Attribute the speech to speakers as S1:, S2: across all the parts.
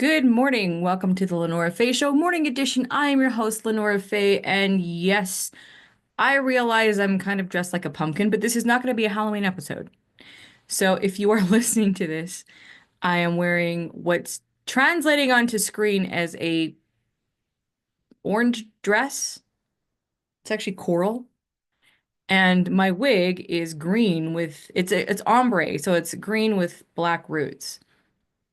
S1: Good morning. Welcome to the LeNora Faye Show, morning edition. I am your host, LeNora Faye, and yes, I realize I'm kind of dressed like a pumpkin, but this is not going to be a Halloween episode. So if you are listening to this, I am wearing what's translating onto screen as a orange dress. It's actually coral, and my wig is green with it's ombre, so it's green with black roots.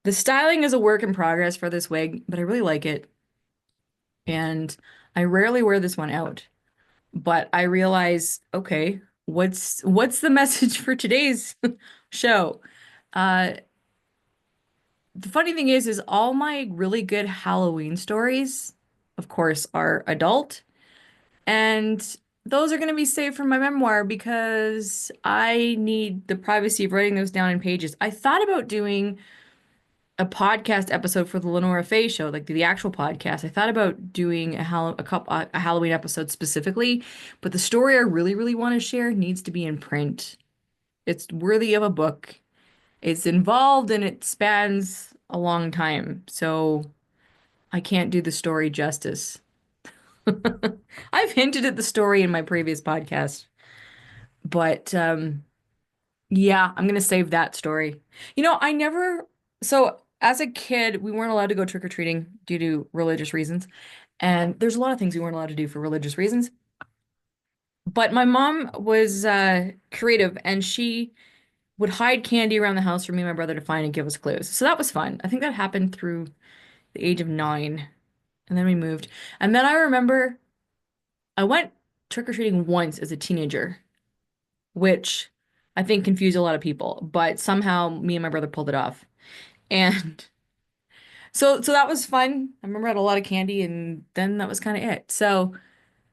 S1: The styling is a work in progress for this wig, but I really like it. And I rarely wear this one out. But I realize, okay, what's the message for today's show? Uh, the funny thing is all my really good Halloween stories, of course, are adult, and those are going to be saved from my memoir because I need the privacy of writing those down in pages. I thought about doing a podcast episode for the LeNora Faye Show, like the actual podcast. I thought about doing a Halloween episode specifically, but the story I really want to share needs to be in print. It's worthy of a book. It's involved and it spans a long time, so I can't do the story justice. I've hinted at the story in my previous podcast, but yeah, I'm gonna save that story. I never, so as a kid, we weren't allowed to go trick-or-treating due to religious reasons. And there's a lot of things we weren't allowed to do for religious reasons. But my mom was creative and she would hide candy around the house for me and my brother to find and give us clues. So that was fun. I think that happened through the age of 9. And then we moved. And then I remember I went trick-or-treating once as a teenager, which I think confused a lot of people, but somehow me and my brother pulled it off. And so that was fun. I remember I had a lot of candy and then that was kind of it. So,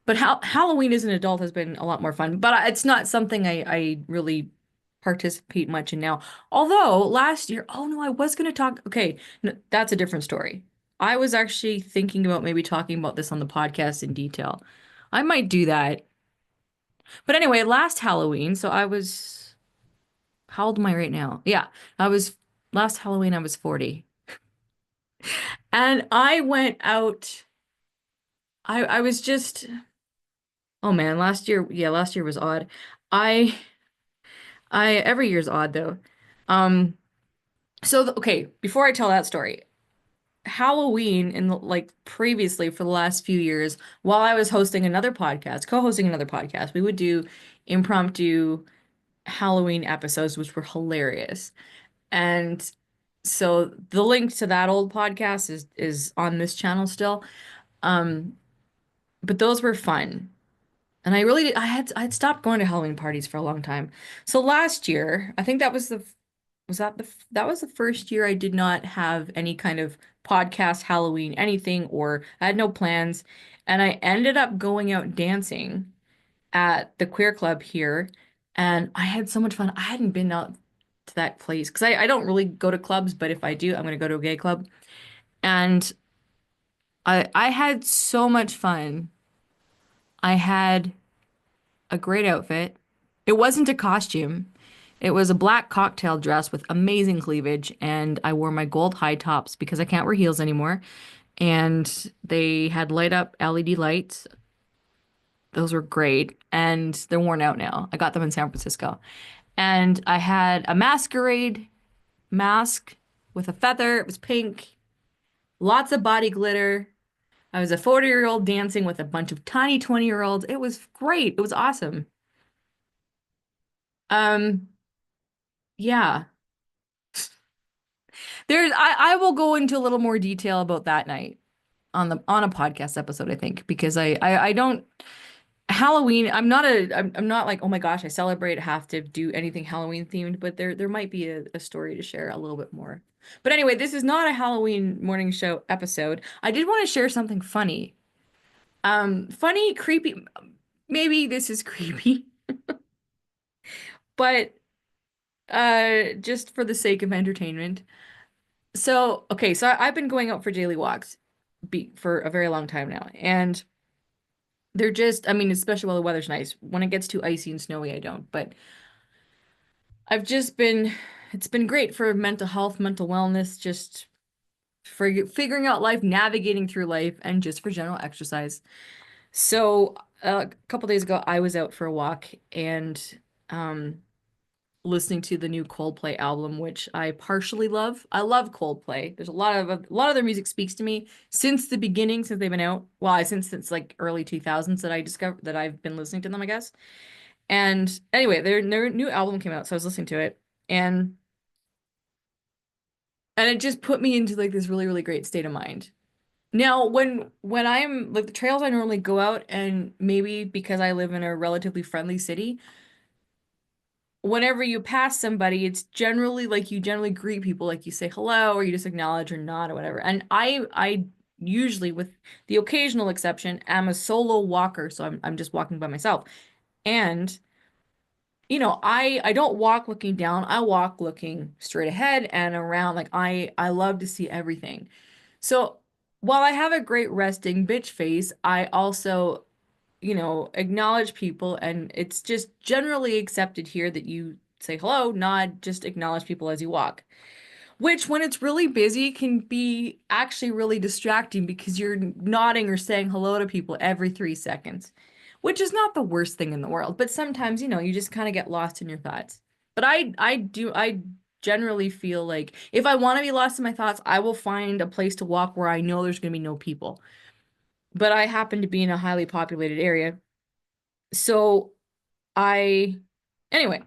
S1: but Halloween as an adult has been a lot more fun, but it's not something I really participate much in now. Although last year, oh no, I was going to talk. Okay, no, that's a different story. I was actually thinking about maybe talking about this on the podcast in detail. I might do that. But anyway, last Halloween, so I was, how old am I right now? Yeah, I was, last Halloween, I was 40. And I went out, I was just, oh man, last year, yeah, last year was odd. I, every year's odd though. Um, okay, before I tell that story, Halloween in like previously for the last few years, while I was hosting another podcast, co-hosting another podcast, we would do impromptu Halloween episodes, which were hilarious. And so the link to that old podcast is on this channel still. Um, but those were fun. And I really did, I had stopped going to Halloween parties for a long time. So last year, I think that was that was the first year I did not have any kind of podcast Halloween anything, or I had no plans. And I ended up going out dancing at the queer club here, and I had so much fun. I hadn't been out to that place because I don't really go to clubs, but if I do, I'm gonna go to a gay club. And I had so much fun. I had a great outfit. It wasn't a costume. It was a black cocktail dress with amazing cleavage, and I wore my gold high tops because I can't wear heels anymore. And they had light up LED lights. Those were great, and they're worn out now. I got them in San Francisco. And I had a masquerade mask with a feather. It was pink, lots of body glitter. I was a 40-year-old dancing with a bunch of tiny 20-year-olds. It was great. It was awesome. Um, yeah. I will go into a little more detail about that night on a podcast episode, I think, because I don't Halloween, I'm not like, oh my gosh, I celebrate, have to do anything Halloween themed, but there might be a story to share a little bit more. But anyway, this is not a Halloween morning show episode. I did want to share something funny. Funny, creepy, maybe this is creepy, but just for the sake of entertainment. So, okay, so I've been going out for daily walks for a very long time now, and they're just, I mean, especially while the weather's nice. When it gets too icy and snowy, I don't. But I've just been, it's been great for mental health, mental wellness, just for figuring out life, navigating through life, and just for general exercise. So a couple days ago, I was out for a walk and um, listening to the new Coldplay album, which I partially love. I love Coldplay. There's a lot of their music speaks to me since the beginning, since they've been out. Well, since like early 2000s that I discovered that I've been listening to them, I guess. And anyway, their new album came out, so I was listening to it, and it just put me into like this really, really great state of mind. Now, when I'm like the trails I normally go out, and maybe because I live in a relatively friendly city, whenever you pass somebody, it's generally like you generally greet people, like you say hello or you just acknowledge or nod or whatever. And I usually, with the occasional exception, am a solo walker, so I'm just walking by myself. And I don't walk looking down. I walk looking straight ahead and around. Like I love to see everything. So while I have a great resting bitch face, I also acknowledge people, and it's just generally accepted here that you say hello, nod, just acknowledge people as you walk. Which, when it's really busy, can be actually really distracting because you're nodding or saying hello to people every 3 seconds, which is not the worst thing in the world. But sometimes, you just kind of get lost in your thoughts. But I generally feel like if I want to be lost in my thoughts, I will find a place to walk where I know there's going to be no people. But I happen to be in a highly populated area. So I, anyway,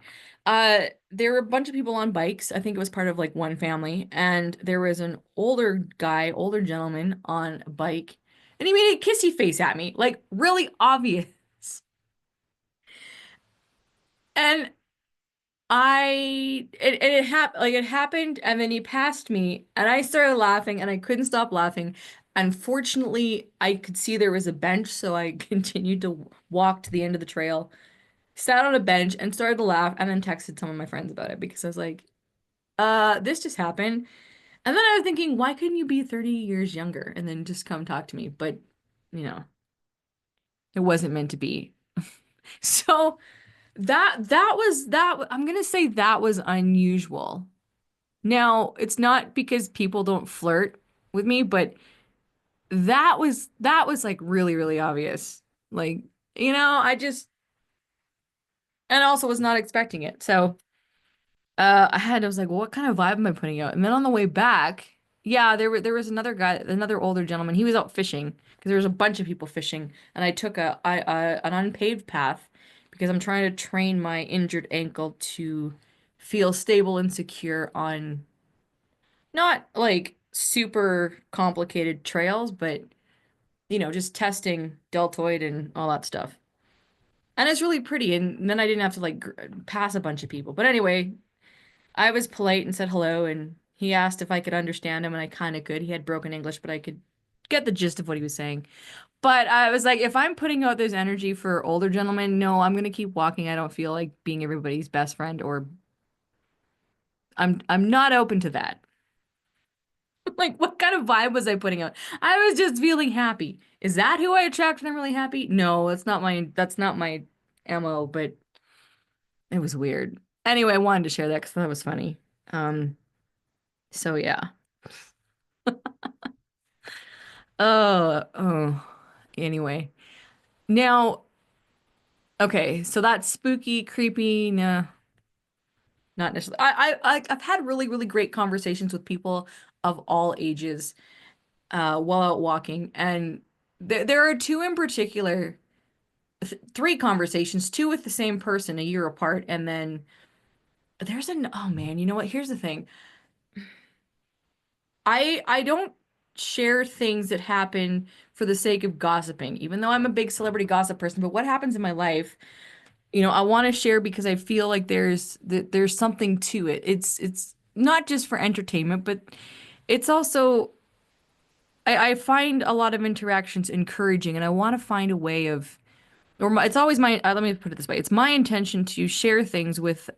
S1: there were a bunch of people on bikes. I think it was part of like one family, and there was an older guy, older gentleman on a bike, and he made a kissy face at me, like really obvious. And it happened, and then he passed me, and I started laughing, and I couldn't stop laughing. Unfortunately, I could see there was a bench, so I continued to walk to the end of the trail, sat on a bench and started to laugh, and then texted some of my friends about it because I was like, this just happened. And then I was thinking, why couldn't you be 30 years younger and then just come talk to me? But, you know, it wasn't meant to be. So I'm gonna say that was unusual. Now, it's not because people don't flirt with me, but that was like really, really obvious. Like, I just and also was not expecting it. So I was like, well, what kind of vibe am I putting out? And then on the way back, yeah, there was another guy, another older gentleman. He was out fishing because there was a bunch of people fishing, and I took an unpaved path because I'm trying to train my injured ankle to feel stable and secure on not like super complicated trails, but just testing deltoid and all that stuff. And it's really pretty, and then I didn't have to like pass a bunch of people. But anyway, I was polite and said hello, and he asked if I could understand him, and I kind of could. He had broken English, but I could get the gist of what he was saying. But I was like, if I'm putting out this energy for older gentlemen, no, I'm gonna keep walking. I don't feel like being everybody's best friend, or I'm not open to that. Like, what kind of vibe was I putting out? I was just feeling happy. Is that who I attract when I'm really happy? No, that's not my MO, but it was weird. Anyway, I wanted to share that because that was funny. Um, so yeah. Oh. Anyway. Now, okay, so that's spooky, creepy, nah, not necessarily. I've had really, really great conversations with people of all ages while out walking, and there are two in particular, three conversations, two with the same person a year apart, and then oh man, you know what? Here's the thing. I don't share things that happen for the sake of gossiping, even though I'm a big celebrity gossip person, but what happens in my life, I want to share because I feel like there's something to it. It's not just for entertainment, but it's also I find a lot of interactions encouraging, and I want to find a way of it's always let me put it this way. It's my intention to share things with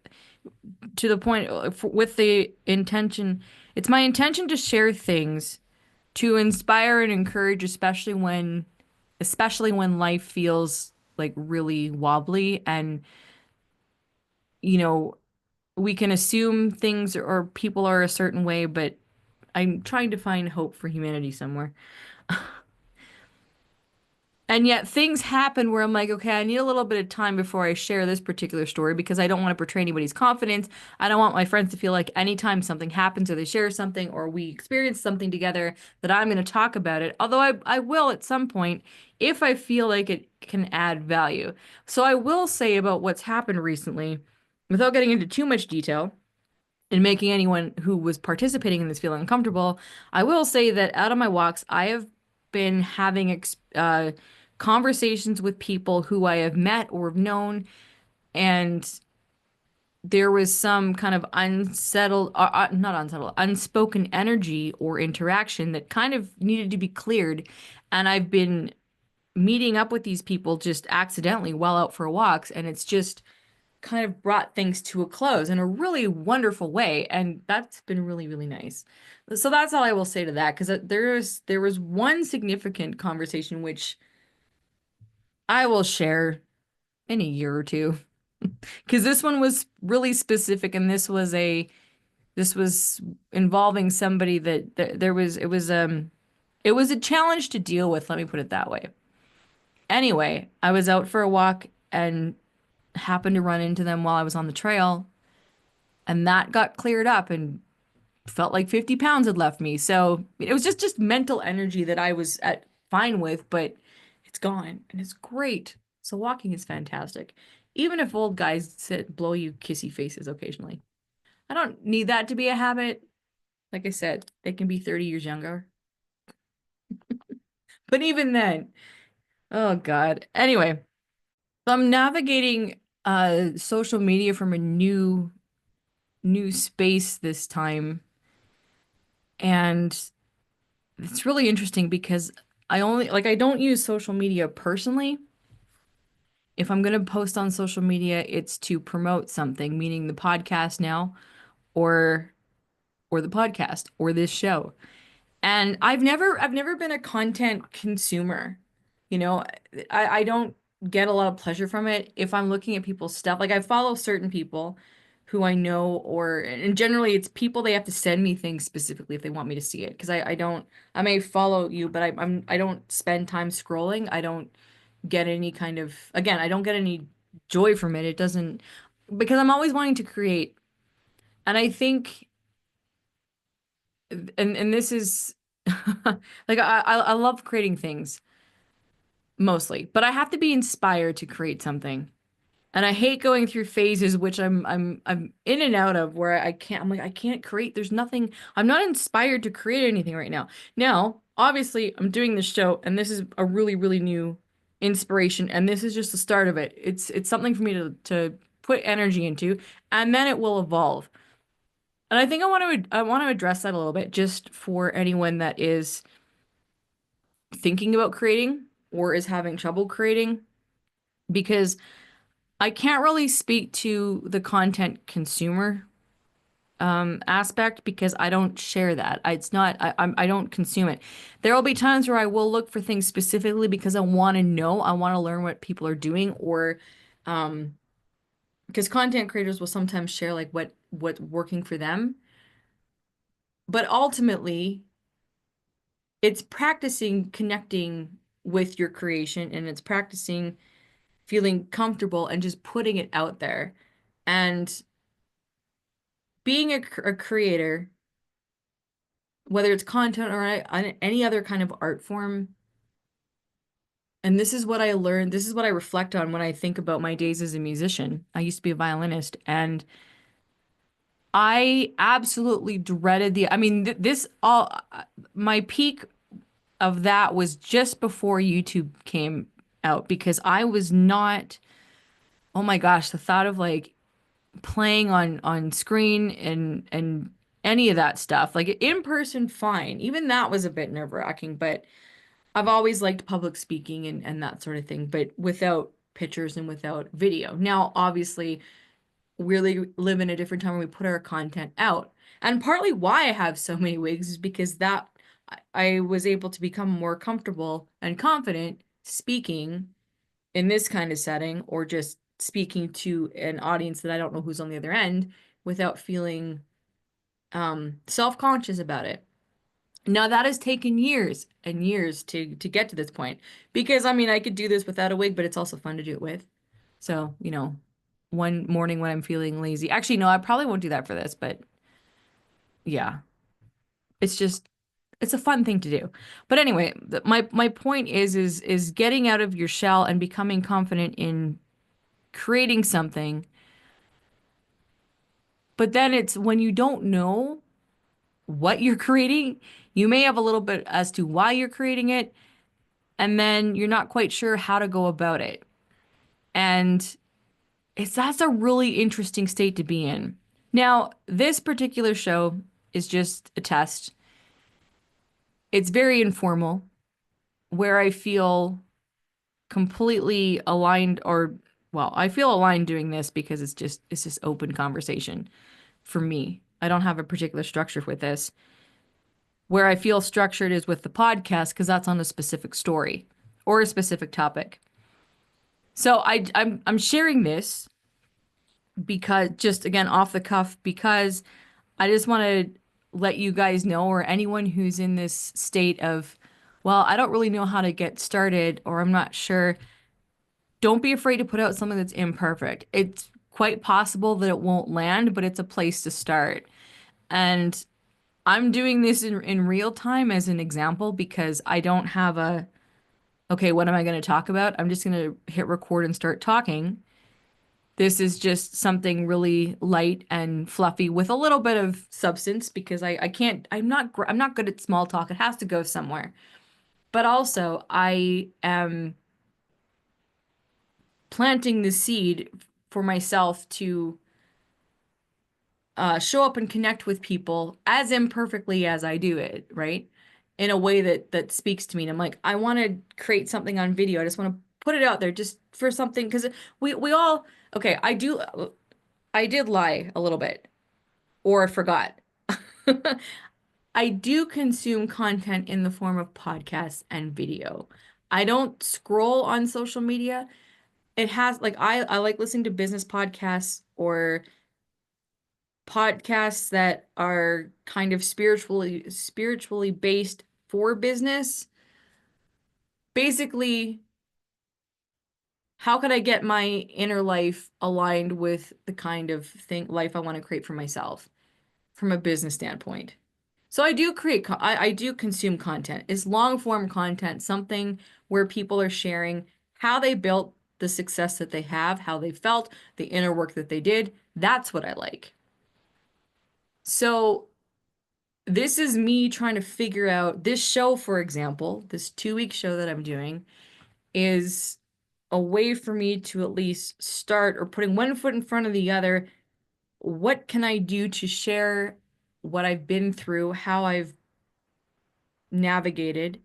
S1: to the point with the intention. It's my intention to share things to inspire and encourage, especially when life feels like really wobbly, and you know we can assume things or people are a certain way, but I'm trying to find hope for humanity somewhere. And yet things happen where I'm like, okay, I need a little bit of time before I share this particular story because I don't want to betray anybody's confidence. I don't want my friends to feel like anytime something happens or they share something or we experience something together that I'm going to talk about it. Although I will at some point if I feel like it can add value. So I will say about what's happened recently, without getting into too much detail and making anyone who was participating in this feel uncomfortable, I will say that out of my walks, I have been having conversations with people who I have met or have known, and there was some kind of unsettled, not unsettled, unspoken energy or interaction that kind of needed to be cleared. And I've been meeting up with these people just accidentally while out for walks, and it's just kind of brought things to a close in a really wonderful way, and that's been really, really nice. So that's all I will say to that, because there was one significant conversation which I will share in a year or two, because this one was really specific, and this was involving somebody that there was it was a challenge to deal with, let me put it that way. Anyway, I was out for a walk and happened to run into them while I was on the trail, and that got cleared up and felt like 50 pounds had left me. So it was just mental energy that I was at fine with, but it's gone and it's great. So walking is fantastic. Even if old guys sit blow you kissy faces occasionally. I don't need that to be a habit. Like I said, they can be 30 years younger. But even then, oh God. Anyway, so I'm navigating social media from a new space this time. And it's really interesting because I don't use social media personally. If I'm going to post on social media, it's to promote something, meaning the podcast now or or the podcast or this show. And I've never been a content consumer. You know, I don't get a lot of pleasure from it if I'm looking at people's stuff. Like I follow certain people who I know, or and generally it's people they have to send me things specifically if they want me to see it. Because I don't, I may follow you, but I don't spend time scrolling. I don't get any kind of, again, I don't get any joy from it. It doesn't, because I'm always wanting to create. And I think and this is like I love creating things mostly, but I have to be inspired to create something. And I hate going through phases which I'm in and out of where I'm like I can't create. There's nothing. I'm not inspired to create anything right now. Now, obviously, I'm doing this show and this is a really really new inspiration and this is just the start of it. It's something for me to put energy into and then it will evolve. And I think I want to address that a little bit just for anyone that is thinking about creating or is having trouble creating because I can't really speak to the content consumer aspect because I don't share that. It's not I don't consume it. There will be times where I will look for things specifically because I want to know, I want to learn what people are doing or um because content creators will sometimes share like what's working for them. But ultimately, it's practicing connecting with your creation and it's practicing feeling comfortable and just putting it out there. And being a creator, whether it's content or any other kind of art form, and this is what I learned, this is what I reflect on when I think about my days as a musician. I used to be a violinist and I absolutely dreaded I mean, this all, my peak of that was just before YouTube came out because I was not, oh my gosh, the thought of like playing on screen and any of that stuff, like in person, fine. Even that was a bit nerve-wracking, but I've always liked public speaking and that sort of thing, but without pictures and without video. Now, obviously, we really live in a different time when we put our content out. And partly why I have so many wigs is because that I was able to become more comfortable and confident speaking in this kind of setting or just speaking to an audience that I don't know who's on the other end without feeling self-conscious about it. Now that has taken years and years to get to this point because I mean I could do this without a wig, but it's also fun to do it with. So, one morning when I'm feeling lazy. Actually, no, I probably won't do that for this, but yeah, it's just it's a fun thing to do. But anyway, my point is getting out of your shell and becoming confident in creating something. But then it's when you don't know what you're creating, you may have a little bit as to why you're creating it, and then you're not quite sure how to go about it. And that's a really interesting state to be in. Now, this particular show is just a test. It's very informal, where I feel completely aligned or well, I feel aligned doing this because it's just open conversation for me. I don't have a particular structure with this. Where I feel structured is with the podcast because that's on a specific story or a specific topic. So I'm sharing this because just again off the cuff because I just want to let you guys know or anyone who's in this state of, well, I don't really know how to get started or I'm not sure. Don't be afraid to put out something that's imperfect. It's quite possible that it won't land, but it's a place to start. And I'm doing this in real time as an example because I don't have okay, what am I going to talk about? I'm just going to hit record and start talking. This is just something really light and fluffy with a little bit of substance because I can't, I'm not good at small talk. It has to go somewhere. But also, I am planting the seed for myself to show up and connect with people as imperfectly as I do it, right? In a way that speaks to me. And I'm like, I want to create something on video. I just want to put it out there just for something because we all okay, I did lie a little bit or forgot. I do consume content in the form of podcasts and video. I don't scroll on social media. It has like I like listening to business podcasts or podcasts that are kind of spiritually based for business. Basically, how could I get my inner life aligned with the kind of thing life I want to create for myself from a business standpoint? So I do I do consume content. It's long form content, something where people are sharing how they built the success that they have, how they felt, the inner work that they did. That's what I like. So this is me trying to figure out this show, for example, this 2 week show that I'm doing is a way for me to at least start or putting one foot in front of the other. What can I do to share what I've been through, how I've navigated,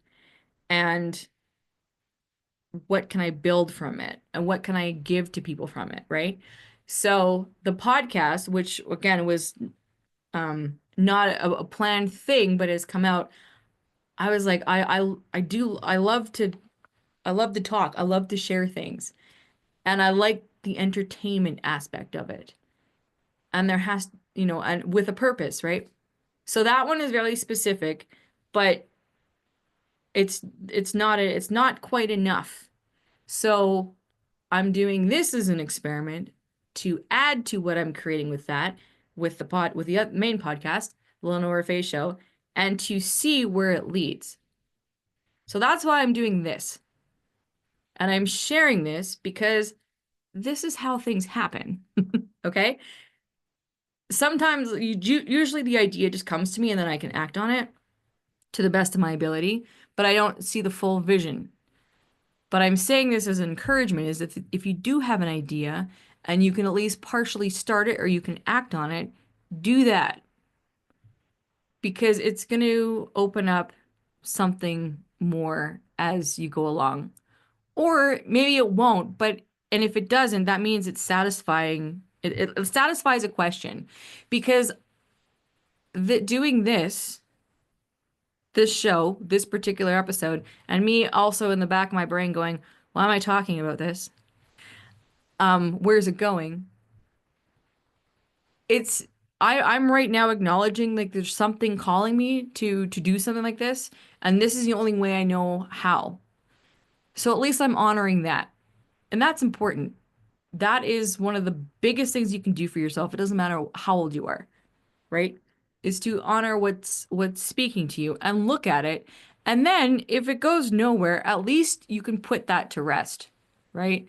S1: and what can I build from it? And what can I give to people from it, right? So the podcast, which again was not a planned thing, but has come out. I was like, I love to talk. I love to share things. And I like the entertainment aspect of it. And there has, and with a purpose, right? So that one is very specific, but it's not quite enough. So I'm doing this as an experiment to add to what I'm creating with that, with the main podcast, the LeNora Faye Show, and to see where it leads. So that's why I'm doing this. And I'm sharing this because this is how things happen. Okay? Sometimes usually the idea just comes to me and then I can act on it to the best of my ability, but I don't see the full vision. But I'm saying this as an encouragement is if you do have an idea and you can at least partially start it or you can act on it, do that because it's going to open up something more as you go along. Or maybe it won't, but and if it doesn't, that means it's satisfying. It satisfies a question because doing this show, this particular episode, and me also in the back of my brain going, why am I talking about this? Where's it going? It's I'm right now acknowledging like there's something calling me to do something like this, and this is the only way I know how. So at least I'm honoring that. And that's important. That is one of the biggest things you can do for yourself. It doesn't matter how old you are, right? Is to honor what's speaking to you and look at it. And then if it goes nowhere, at least you can put that to rest, right?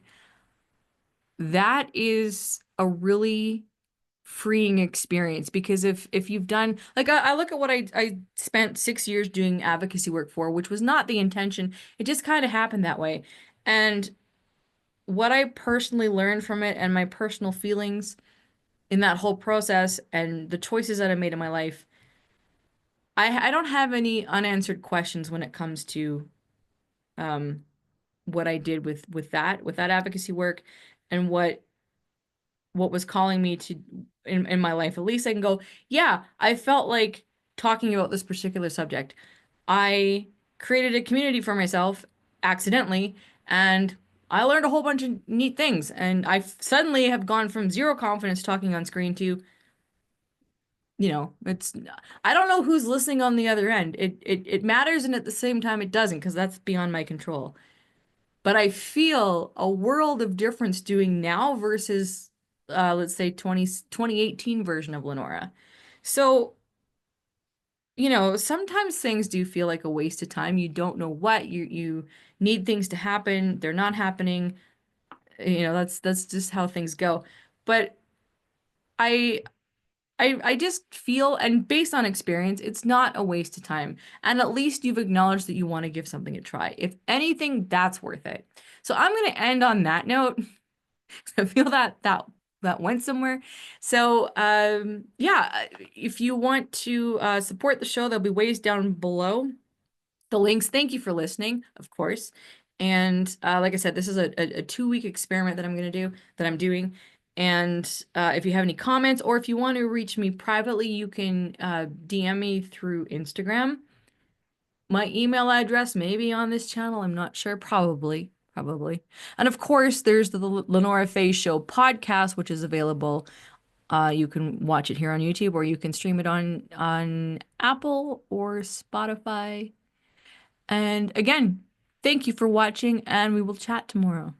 S1: That is a really freeing experience because if you've done like I look at what I spent 6 years doing advocacy work for, which was not the intention. It just kind of happened that way. And what I personally learned from it and my personal feelings in that whole process and the choices that I made in my life, I don't have any unanswered questions when it comes to um what I did with that advocacy work and what was calling me to in my life. At least I can go, yeah, I felt like talking about this particular subject. I created a community for myself accidentally, and I learned a whole bunch of neat things. And I suddenly have gone from zero confidence talking on screen to, it's I don't know who's listening on the other end. It matters, and at the same time it doesn't, because that's beyond my control. But I feel a world of difference doing now versus let's say 2018 version of Lenora. So, sometimes things do feel like a waste of time. You don't know what you need things to happen. They're not happening. That's just how things go. But I I just feel, and based on experience, it's not a waste of time. And at least you've acknowledged that you want to give something a try. If anything, that's worth it. So I'm going to end on that note. I feel that went somewhere. So yeah, if you want to support the show, there'll be ways down below the links. Thank you for listening, of course. And like I said, this is a 2-week experiment that I'm doing. And if you have any comments or if you want to reach me privately, you can DM me through Instagram. My email address may be on this channel. I'm not sure. Probably. Probably. And of course, there's the LeNora Faye Show podcast, which is available. You can watch it here on YouTube or you can stream it on Apple or Spotify. And again, thank you for watching, and we will chat tomorrow.